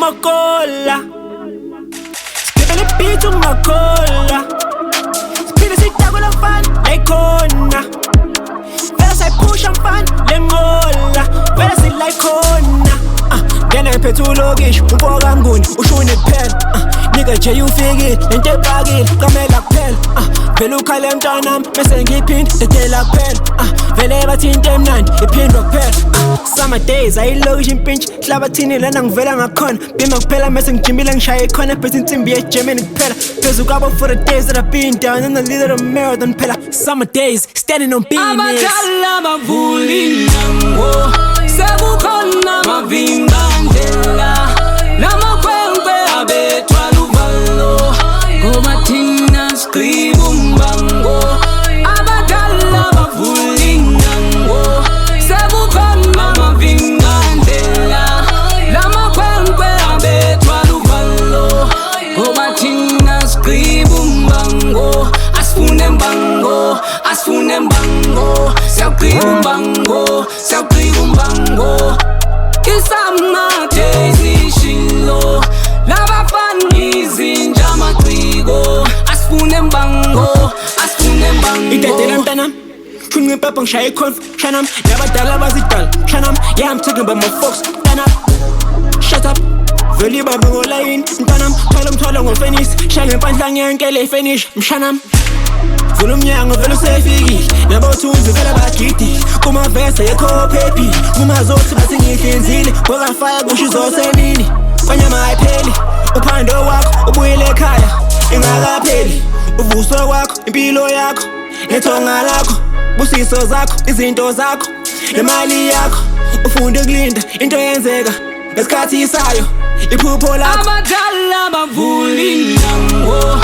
ungakola. Skibele beat ungakola. Spin sitakula mfana lekhona. Vela sayipusha mfana lengola. Vela silayikhona. Ngena ngiphethulo kisho umfoka nguni ushune kuphela. Nigga nje ufikile lento ebhakile kamela kuphela. Vele ukhale mntanami bese ngiphinde dedela kuphela. Vele bathi into emnandi iphindwa kuphela. Summer days ayilokishi impintshi hlabathini lana ngivela ngakhona. Bima kuphela mase ngijimile ngishaya ikhona bese insimbi yeGermany kuphela. Phezu kwabo for the days that I've been down in the leader of marathon phela. Summer days standing on business. Abadala bavuli nango sekukhona mavimbandela namakhwenkwe abethwa luvalo ngoba thina siqhiba umbango. Abadala bavuli nango sekukhona mavimbandela namakhwenkwe abethwa luvalo ngoba thina siqhiba umbango. Asifune mbango, asifune mbango, siyaqhiba umbango, siyaqhiba umbango. Isama tezishilo labafana izinja amaciko. Asifune mbango, asifune mbango. Idedela mntanami shuni ngipapa ngishaya ikhonfa shanam yabadala bazidala shanam. Yeah, I'm talking about my folks mntanami. Shut up vele ibambe ngolayini mntanami. Thwala umthwalo ngofenisi shaya ngempandla ngiyankele ifinish mshanam. Vula umnyango vele usefikile nabothunzi vele bagidi kumavesa yekho phephi kumazothi bathi ngihlenzile ngokafaya kusho izosemini kwanyama ayipheli. Uphando wakho ubuyele ekhaya ingakapheli. Uvuso wakho impilo yakho nethonga lakho busiso zakho izinto zakho nemali yakho. Ufunde kulinda into yenzeka ngesikhathi isayo iphupho lakho. Abadala bavuli nango